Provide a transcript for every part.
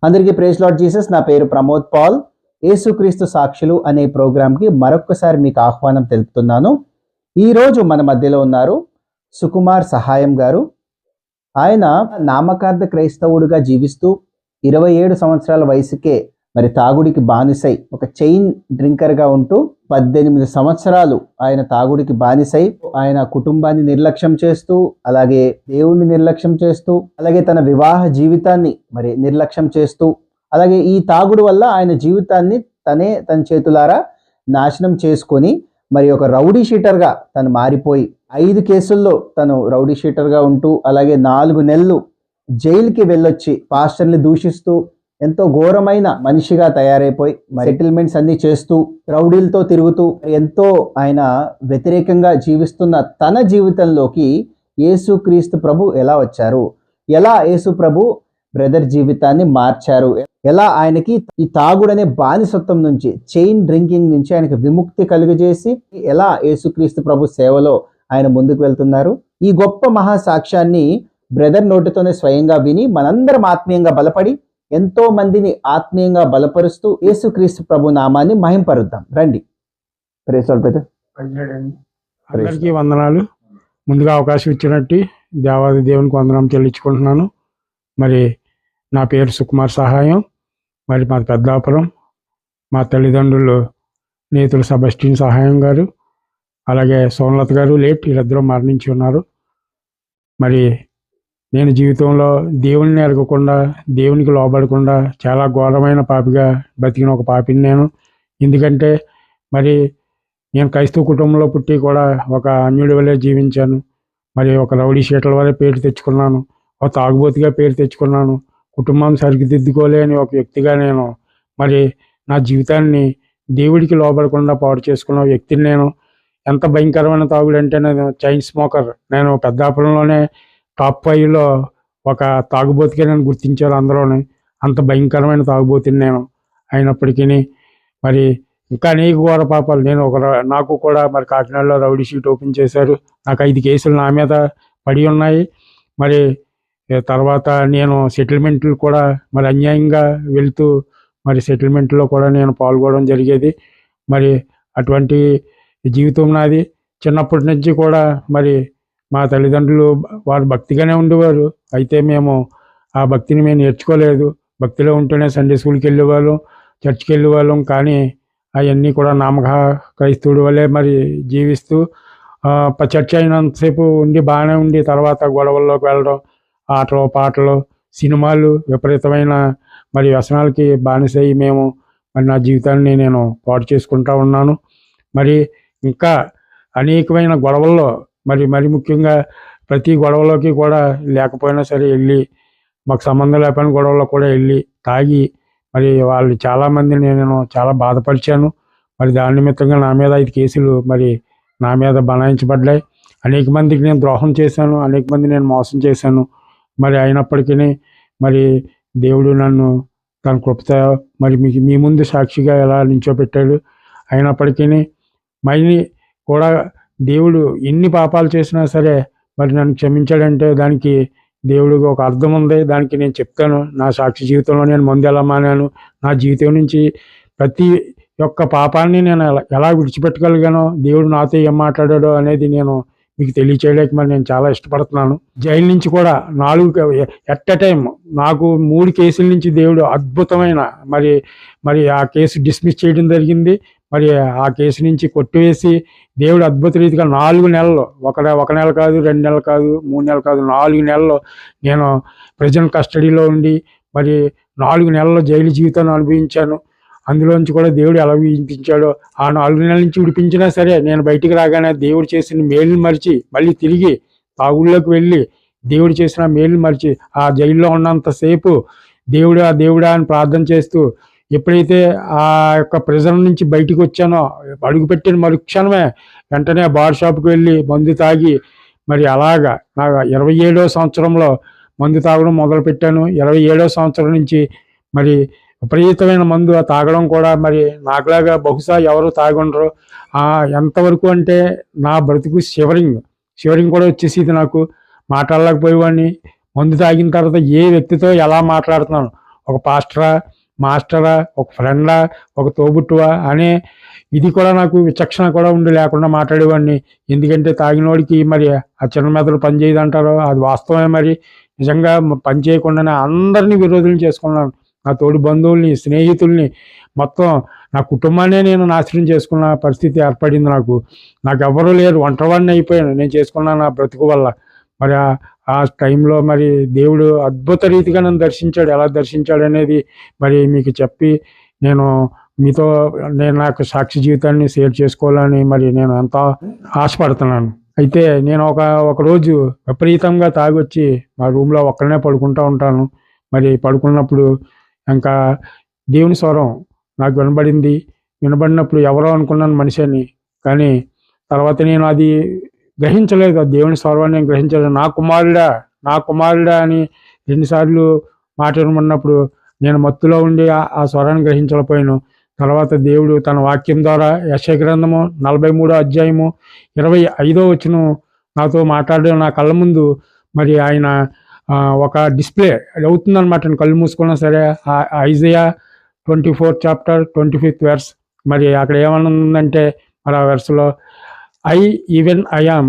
అందరికీ praise lord Jesus. నా పేరు ప్రమోద్ పాల్. యేసుక్రీస్తు సాక్షులు అనే ప్రోగ్రాంకి మరొక్కసారి మీకు ఆహ్వానం తెలుపుతున్నాను. ఈరోజు మన మధ్యలో ఉన్నారు సుకుమార్ సహాయం గారు. ఆయన నామకార్థ క్రైస్తవుడిగా జీవిస్తూ 27 సంవత్సరాల వయసుకే మరి తాగుడికి బానిసై ఒక చైన్ డ్రింకర్గా ఉంటూ 18 సంవత్సరాలు ఆయన తాగుడికి బానిసై ఆయన కుటుంబాన్ని నిర్లక్ష్యం చేస్తూ, అలాగే దేవుణ్ణి నిర్లక్ష్యం చేస్తూ, అలాగే తన వివాహ జీవితాన్ని మరి నిర్లక్ష్యం చేస్తూ, అలాగే ఈ తాగుడు వల్ల ఆయన జీవితాన్ని తన చేతులారా నాశనం చేసుకొని మరి ఒక రౌడీ షీటర్గా తను మారిపోయి 5 కేసుల్లో తను రౌడీ షీటర్గా ఉంటూ, అలాగే 4 నెలలు జైలుకి వెళ్ళొచ్చి పాస్టర్ని దూషిస్తూ ఎంతో ఘోరమైన మనిషిగా తయారైపోయి సెటిల్మెంట్స్ అన్ని చేస్తూ రౌడీలతో తిరుగుతూ ఎంతో ఆయన వ్యతిరేకంగా జీవిస్తున్న తన జీవితంలోకి యేసుక్రీస్తు ప్రభు ఎలా వచ్చారు, ఎలా యేసు ప్రభు బ్రదర్ జీవితాన్ని మార్చారు, ఎలా ఆయనకి ఈ తాగుడనే బానిసత్వం నుంచి, చైన్ డ్రింకింగ్ నుంచి ఆయనకి విముక్తి కలుగజేసి ఎలా యేసుక్రీస్తు ప్రభు సేవలో ఆయన ముందుకు వెళ్తున్నారు. ఈ గొప్ప మహాసాక్ష్యాన్ని బ్రదర్ నోటితోనే స్వయంగా విని మనందరం ఆత్మీయంగా బలపడి ఎంతో మందిని ఆత్మీయంగా బలపరుస్తూ యేసుక్రీస్తు ప్రభు నామాన్ని మహింపరుద్దాం. రండి. Praise Lord brother. అందరికీ వందనాలు. ముందుగా అవకాశం ఇచ్చినట్టు దేవాది దేవునికి వందనం చెల్లించుకుంటున్నాను. మరి నా పేరు సుకుమార్ సహాయం. మరి మా పెద్దాపురం, మా తల్లిదండ్రులు నేతులు సెబాస్టియన్ సహాయం గారు, అలాగే సోమలత గారు లేట్, వీళ్ళిద్దరూ మరణించి ఉన్నారు. మరి నేను జీవితంలో దేవుని ఎరగకుండా, దేవునికి లోబడకుండా చాలా ఘోరమైన పాపిగా బతికిన ఒక పాపిని నేను. ఎందుకంటే మరి నేను క్రైస్తవ కుటుంబంలో పుట్టి కూడా ఒక అన్యుడి వల్లే జీవించాను. మరి ఒక రౌడీ షీటర్ల వల్లే పేరు తెచ్చుకున్నాను, ఒక తాగుబోతుగా పేరు తెచ్చుకున్నాను. కుటుంబం సరిదిద్దుకోలేని ఒక వ్యక్తిగా నేను మరి నా జీవితాన్ని దేవుడికి లోబడకుండా పాడు చేసుకున్న వ్యక్తిని నేను. ఎంత భయంకరమైన తాగుడు అంటే నేను చైన్ స్మోకర్. నేను పెద్దాపురంలోనే టాప్ 5లో ఒక తాగుబోతుగా నేను గుర్తించారు అందరూని. అంత భయంకరమైన తాగుబోతుని నేను. అయినప్పటికీ మరి ఇంకా అనేక ఘోర పాపాలు నాకు కూడా మరి కాకినాడలో రౌడీ షీట్ ఓపెన్ చేశారు. నాకు 5 కేసులు నా మీద పడి ఉన్నాయి. మరి తర్వాత నేను సెటిల్మెంట్లు కూడా మరి అన్యాయంగా వెళ్తూ మరి సెటిల్మెంట్లో కూడా నేను పాల్గొనడం జరిగేది. మరి అటువంటి జీవితం నాది. చిన్నప్పటి నుంచి కూడా మరి మా తల్లిదండ్రులు వారు భక్తిగానే ఉండేవారు. అయితే మేము ఆ భక్తిని మేము నేర్చుకోలేదు. భక్తిలో ఉంటేనే సండే స్కూల్కి వెళ్ళేవాళ్ళం, చర్చ్కి వెళ్ళేవాళ్ళం. కానీ అవన్నీ కూడా నామక క్రైస్తవుడి వల్లే మరి జీవిస్తూ చర్చ్ అయినంతసేపు ఉండి బాగానే ఉండి తర్వాత గొడవల్లోకి వెళ్ళడం, ఆటలు పాటలు సినిమాలు విపరీతమైన మరి వ్యసనాలకి బానిసై మేము మరి నా జీవితాన్ని నేను పాడు చేసుకుంటూ ఉన్నాను. మరి ఇంకా అనేకమైన గొడవల్లో మరి ముఖ్యంగా ప్రతి గొడవలోకి కూడా లేకపోయినా సరే వెళ్ళి, మాకు సంబంధం లేకపోయిన గొడవలో కూడా వెళ్ళి తాగి మరి వాళ్ళు చాలామందిని నేను చాలా బాధపరిచాను. మరి దాని నిమిత్తంగా నా మీద 5 కేసులు మరి నా మీద బనాయించబడ్డాయి. అనేక మందికి నేను ద్రోహం చేశాను, అనేక మంది నేను మోసం చేశాను. మరి అయినప్పటికీ మరి దేవుడు నన్ను తన కృపతో మరి మీ ముందు సాక్షిగా ఎలా నిల్చోబెట్టాడు. అయినప్పటికీ మరి కూడా దేవుడు ఎన్ని పాపాలు చేసినా సరే మరి నన్ను క్షమించాడంటే దానికి దేవుడికి ఒక అర్థం ఉంది. దానికి నేను చెప్తాను. నా సాక్షి జీవితంలో నేను ముందు ఎలా మానాను, నా జీవితం నుంచి ప్రతి ఒక్క పాపాన్ని నేను ఎలా విడిచిపెట్టగలిగానో, దేవుడు నాతో ఏం మాట్లాడాడో అనేది నేను మీకు తెలియచేయలేక మరి నేను చాలా ఇష్టపడుతున్నాను. జైలు నుంచి కూడా 4 ఎట్ ఎ టైం నాకు 3 కేసుల నుంచి దేవుడు అద్భుతమైన మరి ఆ కేసు డిస్మిస్ చేయడం జరిగింది. మరి ఆ కేసు నుంచి కొట్టివేసి దేవుడు అద్భుత రీతిగా 4 నెలలు, ఒక నెల కాదు, 2 నెలలు కాదు, 3 నెలలు కాదు, 4 నెలలు నేను ప్రెజెంట్ కస్టడీలో ఉండి మరి 4 నెలలు జైలు జీవితాన్ని అనుభవించాను. అందులోంచి కూడా దేవుడు ఎలా విడిపించాడో, ఆ 4 నెలల నుంచి విడిపించినా సరే నేను బయటికి రాగానే దేవుడు చేసిన మేలుని మరిచి మళ్ళీ తిరిగి తాగుళ్ళలోకి వెళ్ళి దేవుడు చేసిన మేలుని మరిచి ఆ జైల్లో ఉన్నంతసేపు దేవుడా అని ప్రార్థన చేస్తూ ఎప్పుడైతే ఆ యొక్క ప్రిజన్ నుంచి బయటికి వచ్చానో అడుగుపెట్టిన మరుక్షణమే వెంటనే బార్ షాప్కి వెళ్ళి మందు తాగి మరి అలాగా నా 27వ సంవత్సరంలో మందు తాగడం మొదలుపెట్టాను. 27వ సంవత్సరం నుంచి మరి విపరీతమైన మందు తాగడం కూడా మరి నాకులాగా బహుశా ఎవరు తాగుండరు. ఎంతవరకు అంటే నా బ్రతుకు షివరింగ్ కూడా వచ్చేసి ఇది నాకు మాట్లాడలేకపోయేవాడిని. మందు తాగిన తర్వాత ఏ వ్యక్తితో ఎలా మాట్లాడుతున్నాను, ఒక పాస్టరా, మాస్టరా, ఒక ఫ్రెండా, ఒక తోబుట్టువా అనే ఇది కూడా నాకు విచక్షణ కూడా ఉండి లేకుండా మాట్లాడేవాడిని. ఎందుకంటే తాగినోడికి మరి ఆ చిన్న మెదడు పని చేయదు అంటారు, అది వాస్తవమే. మరి నిజంగా పని చేయకుండానే అందరినీ విరోధులు చేసుకున్నాను. నా తోటి బంధువుల్ని, స్నేహితుల్ని, మొత్తం నా కుటుంబాన్నే నేను నాశనం చేసుకున్న పరిస్థితి ఏర్పడింది. నాకు ఎవరూ లేరు, ఒంటరివాడిని అయిపోయాను నేను చేసుకున్న నా బ్రతుకు వల్ల. మరి ఆ టైంలో మరి దేవుడు అద్భుత రీతిగా నన్ను దర్శించాడు. ఎలా దర్శించాడు అనేది మరి మీకు చెప్పి మీతో నేను నాకు సాక్షి జీవితాన్ని షేర్ చేసుకోవాలని మరి నేను ఎంతో ఆశపడుతున్నాను. అయితే నేను ఒకరోజు విపరీతంగా తాగొచ్చి మా రూమ్లో ఒక్కడనే పడుకుంటూ ఉంటాను. మరి పడుకున్నప్పుడు ఇంకా దేవుని స్వరం నాకు వినబడినప్పుడు ఎవరో అనుకున్నాను మనిషి అని. కానీ తర్వాత నేను అది గ్రహించలేదు, ఆ దేవుని స్వరాన్ని నేను గ్రహించలేదు. నా కుమారుడా అని రెండుసార్లు మాట వినబడినప్పుడు నేను మత్తులో ఉండి ఆ స్వరాన్ని గ్రహించలేకపోయాను. తర్వాత దేవుడు తన వాక్యం ద్వారా యెషయా గ్రంథము 43వ అధ్యాయము 25వ వచనం నాతో మాట్లాడడం నా కళ్ళ ముందు మరి ఆయన ఒక డిస్ప్లే అవుతుందన్నమాట. కళ్ళు మూసుకున్నా సరే Isaiah 24th chapter 25th verse మరి అక్కడ ఏమనుందంటే మరి ఆ వెర్స్లో I am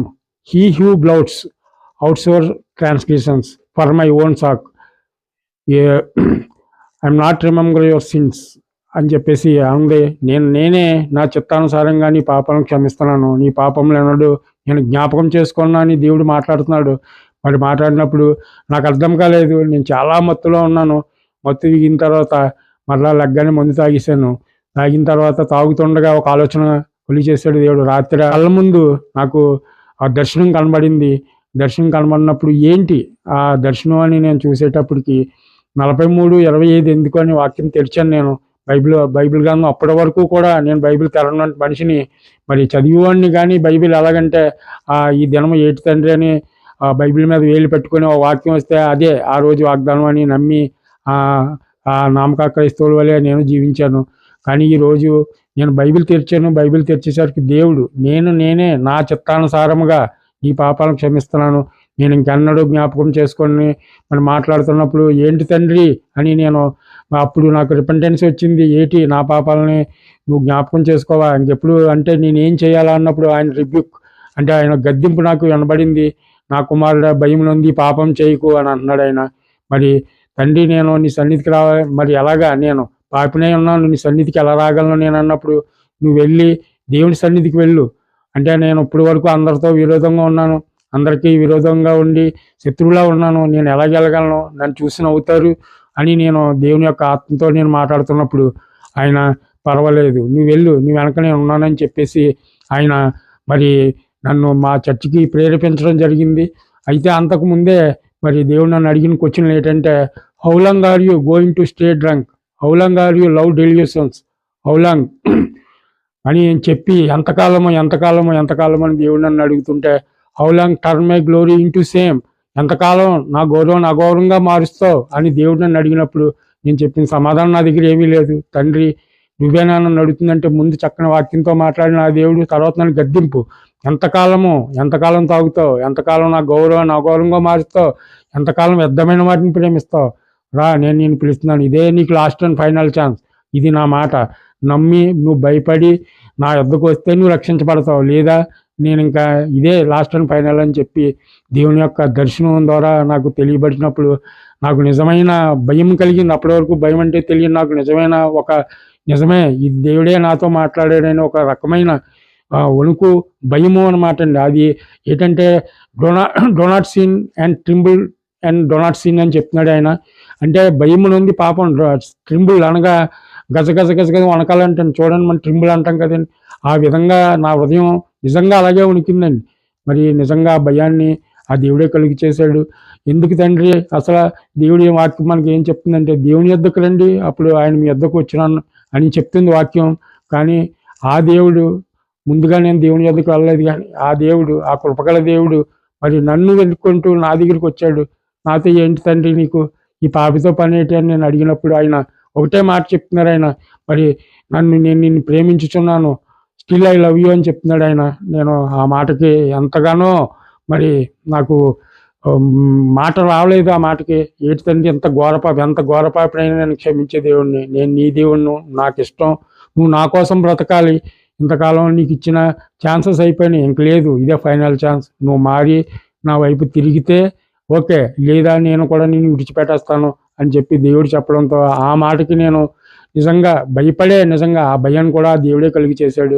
he who blots out your transgressions for my own sake. I am not remember your sins అని చెప్పేసి ఉంది. నేనే నా చిత్తానుసారంగా నీ పాపాలను క్షమిస్తున్నాను, నీ పాపంలో ఎన్నడూ నేను జ్ఞాపకం చేసుకున్నా అని దేవుడు మాట్లాడుతున్నాడు. మరి మాట్లాడినప్పుడు నాకు అర్థం కాలేదు, నేను చాలా మత్తులో ఉన్నాను. మత్తు దిగిన తర్వాత మరలా లెగ్గానే మందు తాగిన తర్వాత తాగుతుండగా ఒక ఆలోచన చేశాడు దేవుడు. రాత్రి కళ్ళ ముందు నాకు ఆ దర్శనం కనబడింది. దర్శనం కనబడినప్పుడు ఏంటి ఆ దర్శనం అని నేను చూసేటప్పటికి 43:25 ఎందుకు అని వాక్యం తెరిచాను. నేను బైబిల్ గ్రంథం అప్పటి వరకు కూడా నేను బైబిల్ తెరని మనిషిని, మరి చదివేవాడిని. కానీ బైబిల్ ఎలాగంటే ఈ దినం ఏటి తండ్రి అని బైబిల్ మీద వేలు పెట్టుకుని ఒక వాక్యం వస్తే అదే ఆ రోజు వాగ్దానం అని నమ్మి ఆ నామక క్రైస్తవుల వల్లే నేను జీవించాను. కానీ ఈరోజు నేను బైబిల్ తెరిచేసరికి దేవుడు నేనే నా చిత్తానుసారముగా ఈ పాపాలను క్షమిస్తున్నాను, నేను ఇంకెన్నడూ జ్ఞాపకం చేసుకొని మరి మాట్లాడుతున్నప్పుడు ఏంటి తండ్రి అని అప్పుడు నాకు రిపెంటెన్స్ వచ్చింది. ఏంటి నా పాపాలని నువ్వు జ్ఞాపకం చేసుకోవా ఇంకెప్పుడు అంటే నేను ఏం చేయాలా అన్నప్పుడు ఆయన రిబ్యూక్ అంటే ఆయన గద్దింపు నాకు వినబడింది. నా కుమారుడు భయం నొంది పాపం చేయకు అని అంటున్నాడు ఆయన. మరి తండ్రి నేను నీ సన్నిధికి రావాలి, మరి ఎలాగా నేను పాపినే ఉన్నాను, నీ సన్నిధికి ఎలా రాగలను నేను అన్నప్పుడు నువ్వు వెళ్ళి దేవుని సన్నిధికి వెళ్ళు అంటే నేను ఇప్పటి వరకు అందరితో విరోధంగా ఉన్నాను, అందరికీ విరోధంగా ఉండి శత్రువులా ఉన్నాను, నేను ఎలా గెలగలను, నన్ను చూసి నవ్వుతారు అని నేను దేవుని యొక్క ఆత్మతో నేను మాట్లాడుతున్నప్పుడు ఆయన పర్వాలేదు నువ్వు వెళ్ళు, నీ వెనక నేను ఉన్నానని చెప్పేసి ఆయన మరి నన్ను మా చర్చికి ప్రేరేపించడం జరిగింది. అయితే అంతకుముందే మరి దేవుడు నన్ను అడిగిన క్వశ్చన్లు ఏంటంటే how long are you going to stay drunk, how long are you love delusions, how long అని చెప్పి ఎంతకాలమో అని దేవుడు నన్ను అడుగుతుంటే how long turn my glory into shame, ఎంతకాలం నా గౌరవం అగౌరవంగా మారుస్తావు అని దేవుడు నన్ను అడిగినప్పుడు నేను చెప్పిన సమాధానం నా దగ్గర ఏమీ లేదు. తండ్రి నువ్వేనా నన్ను అడుగుతుందంటే ముందు చక్కని వాక్యంతో మాట్లాడిన ఆ దేవుడు తర్వాత నన్ను గద్దింపు, ఎంతకాలం తాగుతావు, ఎంతకాలం నా గౌరవాన్ని అగౌరవంగా మారుస్తావు, ఎంతకాలం వ్యర్థమైన వాటిని ప్రేమిస్తావు, రా నేను నేను పిలుస్తున్నాను, ఇదే నీకు లాస్ట్ అండ్ ఫైనల్ ఛాన్స్, ఇది నా మాట నమ్మి నువ్వు భయపడి నా యొద్దకు వస్తే నువ్వు రక్షించబడతావు, లేదా నేను ఇంకా ఇదే లాస్ట్ అండ్ ఫైనల్ అని చెప్పి దేవుని యొక్క దర్శనం ద్వారా నాకు తెలియబడినప్పుడు నాకు నిజమైన భయం కలిగింది. అప్పటి వరకు భయం అంటే తెలియదు, నాకు నిజమే ఈ దేవుడే నాతో మాట్లాడాడని ఒక రకమైన వణుకు భయము అన్నమాట అండి. అది ఏంటంటే Dunant scene and ట్రింబుల్ and Dunant scene అని చెప్తున్నాడు ఆయన. అంటే భయము నుండి పాపం, ట్రింబుల్ అనగా గజ వణకాలంటాను చూడండి, మనం ట్రింబుల్ అంటాం కదండి. ఆ విధంగా నా హృదయం నిజంగా అలాగే వణికిందండి. మరి నిజంగా భయాన్ని ఆ దేవుడే కలిగి చేశాడు. ఎందుకు తండ్రి అసలు దేవుడి వాక్యం మనకి ఏం చెప్తుందంటే దేవుని యొద్దకు రండి అప్పుడు ఆయన మీ యొద్దకు వచ్చినాను అని చెప్తుంది వాక్యం. కానీ ఆ దేవుడు ముందుగా నేను దేవుని యొద్దకు వెళ్ళలేదు, కానీ ఆ దేవుడు ఆ కృపగల దేవుడు మరి నన్ను వెతుక్కుంటూ నా దగ్గరికి వచ్చాడు. నాతో ఏంటి తండ్రి నీకు ఈ పాపితో పని ఏంటి అని నేను అడిగినప్పుడు ఆయన ఒకటే మాట చెప్తున్నారు. ఆయన మరి నేను నిన్ను ప్రేమించుచున్నాను, స్టిల్ ఐ లవ్ యూ అని చెప్తున్నాడు ఆయన. నేను ఆ మాటకి ఎంతగానో మరి నాకు మాట రావలేదు ఆ మాటకి. ఏంటి తండ్రి ఎంత ఘోరపాపినైనా నేను క్షమించే దేవుడిని, నేను నీ దేవుడిను, నాకు ఇష్టం, నువ్వు నా కోసం బ్రతకాలి, ఇంతకాలం నీకు ఇచ్చిన ఛాన్సెస్ అయిపోయినాయి, ఇంక లేదు, ఇదే ఫైనల్ ఛాన్స్, నువ్వు మారి నా వైపు తిరిగితే ఓకే, లేదా నేను కూడా నిన్ను విడిచిపెట్టేస్తాను అని చెప్పి దేవుడు చెప్పడంతో ఆ మాటకి నేను నిజంగా ఆ భయాన్ని కూడా దేవుడే కలిగి చేశాడు.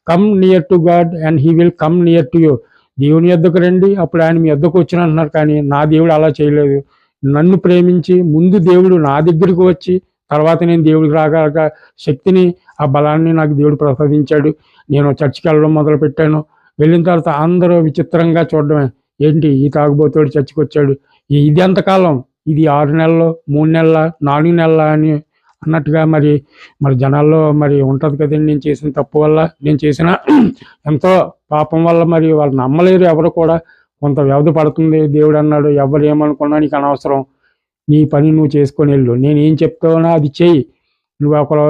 Come near to God and he will come near to you. దేవుని యొద్దకు రండి, అప్పుడు ఆయన మీ యొద్దకు వచ్చిన అంటున్నారు. కానీ నా దేవుడు అలా చేయలేదు. నన్ను ప్రేమించి ముందు దేవుడు నా దగ్గరికి వచ్చి తర్వాత నేను దేవుడికి రాగల శక్తిని, ఆ బలాన్ని నాకు దేవుడు ప్రసాదించాడు. నేను చర్చికి వెళ్ళడం మొదలుపెట్టాను. వెళ్ళిన తర్వాత అందరూ విచిత్రంగా చూడడమే, ఏంటి ఈ తాగుబోతోడు చర్చికి వచ్చాడు, ఇది ఎంతకాలం, ఇది 6 నెలలు, 3 నెలల, 4 నెలల అని అన్నట్టుగా మరి జనాల్లో మరి ఉంటుంది కదండి. నేను చేసిన తప్పు వల్ల, నేను చేసిన ఎంతో పాపం వల్ల మరి వాళ్ళు నమ్మలేరు ఎవరు కూడా. కొంత వ్యవధి పడుతుంది. దేవుడు అన్నాడు, ఎవరు ఏమనుకున్నా నీకు అనవసరం, నీ పని నువ్వు చేసుకొని వెళ్ళు, నేను ఏం చెప్తానో అది చెయ్యి, నువ్వు ఒకరు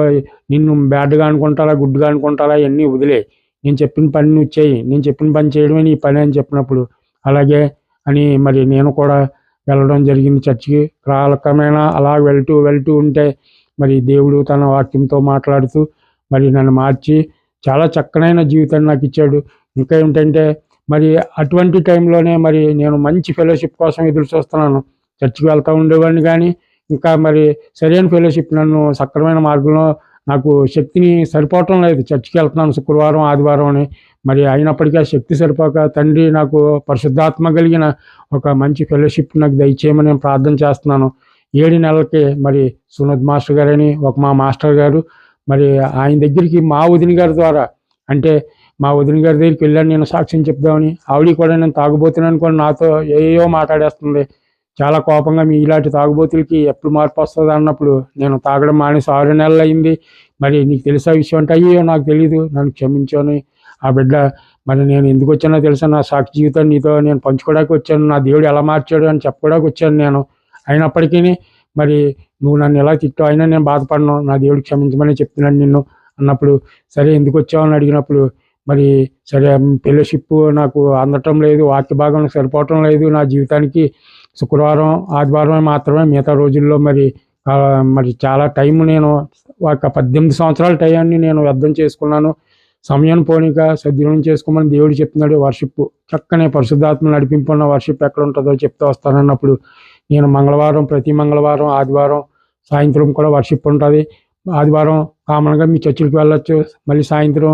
నిన్ను బ్యాడ్గా అనుకుంటారా గుడ్గా అనుకుంటారా ఇవన్నీ వదిలే, నేను చెప్పిన పని నువ్వు చెయ్యి, నేను చెప్పిన పని చేయడమే నీ పని అని చెప్పినప్పుడు అలాగే అని మరి నేను కూడా వెళ్ళడం జరిగింది చర్చికి. కాలక్రమేణా అలా వెళ్తూ ఉంటే మరి దేవుడు తన వాక్యంతో మాట్లాడుతూ మరి నన్ను మార్చి చాలా చక్కనైన జీవితాన్ని నాకు ఇచ్చాడు. ఇంకా ఏంటంటే మరి అటువంటి టైంలోనే మరి నేను మంచి ఫెలోషిప్ కోసం ఎదురు చూస్తున్నాను. చర్చికి వెళ్తూ ఉండేవాడిని, కానీ ఇంకా మరి సరైన ఫెలోషిప్, నన్ను సక్రమైన మార్గంలో నాకు శక్తిని సరిపోవటం లేదు. చర్చికి వెళ్తున్నాను శుక్రవారం ఆదివారం అని, మరి అయినప్పటికీ ఆ శక్తి సరిపోక తండ్రి నాకు పరిశుద్ధాత్మ కలిగిన ఒక మంచి ఫెలోషిప్ నాకు దయచేయమని నేను ప్రార్థన చేస్తున్నాను. 7 నెలలకి మరి సునద్ మాస్టర్ గారని మా మాస్టర్ గారు, మరి ఆయన దగ్గరికి మా వదిన గారి ద్వారా, అంటే మా వదిన గారి దగ్గరికి వెళ్ళాను నేను సాక్ష్యం చెప్దామని. ఆవిడ కూడా నేను తాగుబోతున్నాను కూడా నాతో ఏయో మాట్లాడేస్తుంది. చాలా కోపంగా, మీ ఇలాంటి తాగుబోతులకి ఎప్పుడు మార్పు వస్తుంది అన్నప్పుడు నేను తాగడం మానేసి 6 నెలలు అయింది, మరి నీకు తెలిసే విషయం అంటే, అయ్యో నాకు తెలీదు, నన్ను క్షమించని. ఆ బిడ్డ మరి నేను ఎందుకు వచ్చానో తెలుసా, నా సాక్షి జీవితాన్ని నీతో నేను పంచుకోవడానికి వచ్చాను, నా దేవుడు ఎలా మార్చాడు అని చెప్పుకోవడానికి వచ్చాను నేను. అయినప్పటికీ మరి నువ్వు నన్ను ఎలా తిట్టావు, అయినా నేను బాధపడను, నా దేవుడు క్షమించమని చెప్తున్నాను నిన్ను అన్నప్పుడు, సరే ఎందుకు వచ్చావు అని అడిగినప్పుడు, మరి సరే ఫెలోషిప్ నాకు అందటం లేదు, వాక్య భాగం సరిపోవటం లేదు, నా జీవితానికి శుక్రవారం ఆదివారం మాత్రమే, మిగతా రోజుల్లో మరి చాలా టైం నేను ఒక 18 సంవత్సరాల టైంని నేను వ్యర్థం చేసుకున్నాను. సమయం పోనీక సద్వినియోగం చేసుకోమని దేవుడు చెప్తున్నాడు. వర్షిప్ చక్కనే పరిశుద్ధాత్మ నడిపింపున్న వర్షిప్ ఎక్కడ ఉంటుందో చెప్తూ వస్తానన్నప్పుడు నేను ప్రతి మంగళవారం ఆదివారం సాయంత్రం కూడా వర్షిప్ ఉంటుంది. ఆదివారం కామన్గా మీ చర్చికి వెళ్ళొచ్చు. మళ్ళీ సాయంత్రం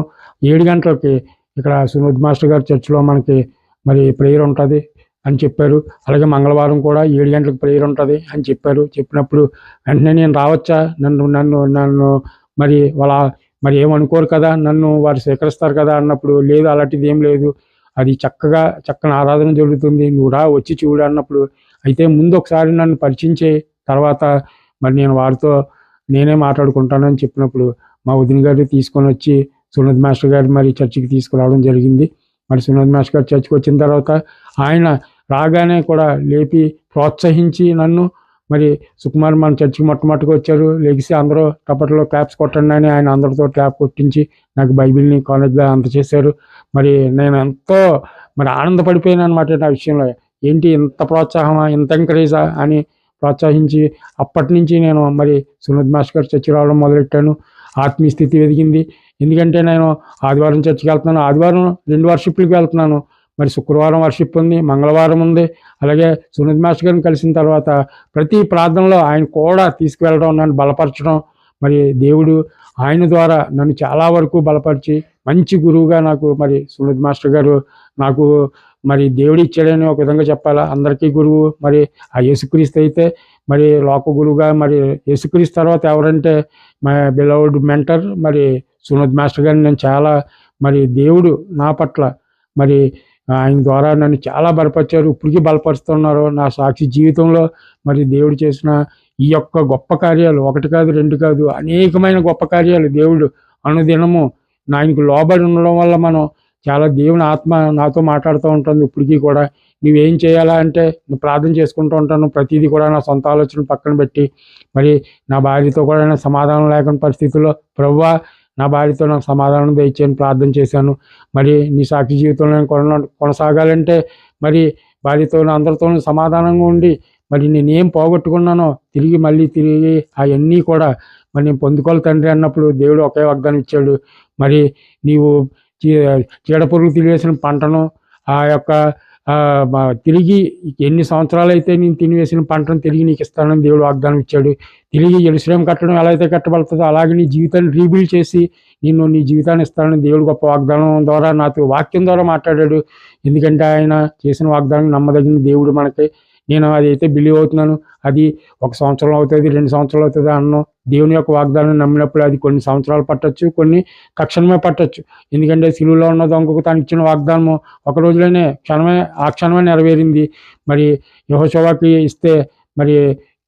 7 గంటలకి ఇక్కడ సునోద్ మాస్టర్ గారి చర్చిలో మనకి మరి ప్రేయర్ ఉంటుంది అని చెప్పారు. అలాగే మంగళవారం కూడా 7 గంటలకు ప్రేయర్ ఉంటుంది అని చెప్పారు. చెప్పినప్పుడు వెంటనే నేను రావచ్చా, నన్ను మరి ఏమనుకోరు కదా, నన్ను వారు స్వీకరిస్తారు కదా అన్నప్పుడు, లేదు అలాంటిది ఏం లేదు, అది చక్కని ఆరాధన జరుగుతుంది, నువ్వు రా వచ్చి చూడు అన్నప్పుడు, అయితే ముందు ఒకసారి నన్ను పరిచయం చేయి, తర్వాత మరి నేను వారితో నేనే మాట్లాడుకుంటానని చెప్పినప్పుడు మా వదిన గారు తీసుకొని వచ్చి సునద్ మాస్టర్ గారు మరి చర్చికి తీసుకురావడం జరిగింది. మరి సునద్ మాస్టర్ గారు చర్చికి వచ్చిన తర్వాత ఆయన రాగానే కూడా లేపి ప్రోత్సహించి నన్ను, మరి సుకుమార్ మన చర్చికి మొట్టమొదటిగా వచ్చారు, లెగిసి అందరూ టపట్లో క్లాప్స్ కొట్టండి అని ఆయన అందరితో క్లాప్ కొట్టించి నాకు బైబిల్ని కాలేజ్గా అందచేశారు. మరి నేను ఎంతో ఆనందపడిపోయాను అనమాట నా విషయంలో. ఏంటి ఇంత ప్రోత్సాహమా, ఇంత ఎంకరేజా అని ప్రోత్సహించి అప్పటి నుంచి నేను మరి సునద్ మాస్టర్ గారు చర్చి రావడం మొదలెట్టాను. ఆత్మీయ స్థితి ఎదిగింది. ఎందుకంటే నేను ఆదివారం చర్చికి వెళ్తున్నాను, ఆదివారం 2 వర్షిప్లకు వెళ్తున్నాను, మరి శుక్రవారం వర్షిప్ ఉంది, మంగళవారం ఉంది. అలాగే సునద్ మాస్టర్ గారిని కలిసిన తర్వాత ప్రతి ప్రార్థనలో ఆయన కూడా తీసుకువెళ్ళడం, నన్ను బలపరచడం, మరి దేవుడు ఆయన ద్వారా నన్ను చాలా వరకు బలపరిచి మంచి గురువుగా నాకు మరి సునద్ మాస్టర్ గారు నాకు మరి దేవుడు ఇచ్చాడని ఒక విధంగా చెప్పాలా. అందరికీ గురువు మరి ఆ యేసుక్రీస్తు అయితే మరి లోక గురువుగా, మరి యేసుక్రీస్తు తర్వాత ఎవరంటే మై బిలవ్డ్ మెంటర్ మరి సునద్ మాస్టర్ గారిని నేను చాలా మరి దేవుడు నా పట్ల మరి ఆయన ద్వారా నన్ను చాలా బలపరిచారు, ఇప్పటికీ బలపరుస్తున్నారు. నా సాక్షి జీవితంలో మరి దేవుడు చేసిన ఈ యొక్క గొప్ప కార్యాలు 1 కాదు 2 కాదు, అనేకమైన గొప్ప కార్యాలు దేవుడు అనుదినము ఆయనకు లోబడి ఉండడం వల్ల మనం చాలా దేవుని ఆత్మ నాతో మాట్లాడుతూ ఉంటుంది. ఇప్పటికీ కూడా నువ్వేం చేయాలా అంటే నేను ప్రార్థన చేసుకుంటూ ఉంటాను. ప్రతిదీ కూడా నా సొంత ఆలోచన పక్కన పెట్టి మరి నా భార్యతో కూడా నేను సమాధానం లేకుండా పరిస్థితుల్లో, ప్రభువా నా భార్యతో నాకు సమాధానం దయచేయని ప్రార్థన చేశాను. మరి నీ సాక్షి జీవితంలో నేను కొనసాగాలంటే మరి భార్యతోనూ అందరితోనూ సమాధానంగా ఉండి మరి నేనేం పోగొట్టుకున్నానో మళ్ళీ తిరిగి అవన్నీ కూడా మరి నేను పొందుకోవాలి తండ్రి అన్నప్పుడు దేవుడు ఒకే వాగ్దానం ఇచ్చాడు. మరి నీవు చీడపురుగులు తిరిగేసిన పంటను ఆ యొక్క తిరిగి ఎన్ని సంవత్సరాలు అయితే నేను తినివేసిన పంటను తిరిగి నీకు ఇస్తానని దేవుడు వాగ్దానం ఇచ్చాడు. తిరిగి యెరూషలేము కట్టడం ఎలా అయితే కట్టబడుతుందో అలాగే నీ జీవితాన్ని రీబిల్డ్ చేసి నీ జీవితాన్ని ఇస్తానని దేవుడు గొప్ప వాగ్దానం ద్వారా నాతో వాక్యం ద్వారా మాట్లాడాడు. ఎందుకంటే ఆయన చేసిన వాగ్దానం నమ్మదగిన దేవుడు మనకి. నేను అదైతే బిలీవ్ అవుతున్నాను. అది 1 సంవత్సరం అవుతుంది, 2 సంవత్సరాలు అవుతుంది అన్నాను. దేవుని యొక్క వాగ్దానం నమ్మినప్పుడు అది కొన్ని సంవత్సరాలు పట్టొచ్చు, కొన్ని తక్షణమే పట్టొచ్చు. ఎందుకంటే సిలువలో ఉన్న దొంగకు తను ఇచ్చిన వాగ్దానము ఒక రోజులోనే ఆ క్షణమే నెరవేరింది. మరి యెహోషువకి ఇస్తే మరి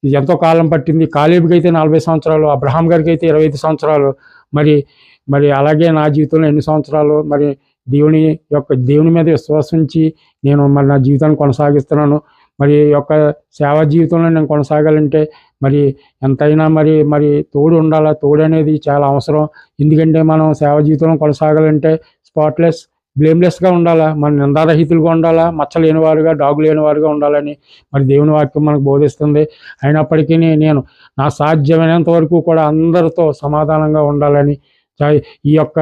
ఎంతో కాలం పట్టింది. కాలేబుకి అయితే 40 సంవత్సరాలు, అబ్రహాం గారికి అయితే 25 సంవత్సరాలు. మరి అలాగే నా జీవితంలో ఎన్ని సంవత్సరాలు మరి దేవుని మీద విశ్వాసించి నేను మరి నా జీవితాన్ని కొనసాగిస్తున్నాను. మరి యొక్క సేవా జీవితంలో నేను కొనసాగాలంటే మరి ఎంతైనా మరి తోడు ఉండాలా. తోడు అనేది చాలా అవసరం. ఎందుకంటే మనం సేవా జీవితంలో కొనసాగాలంటే స్పాట్లెస్, బ్లేమ్లెస్గా ఉండాలా. మన నిందారహితులుగా ఉండాలా. మచ్చ లేనివారుగా, డాగు లేనివారుగా ఉండాలని మరి దేవుని వాక్యం మనకు బోధిస్తుంది. అయినప్పటికీ నేను నా సాధ్యమైనంత వరకు కూడా అందరితో సమాధానంగా ఉండాలని, ఈ యొక్క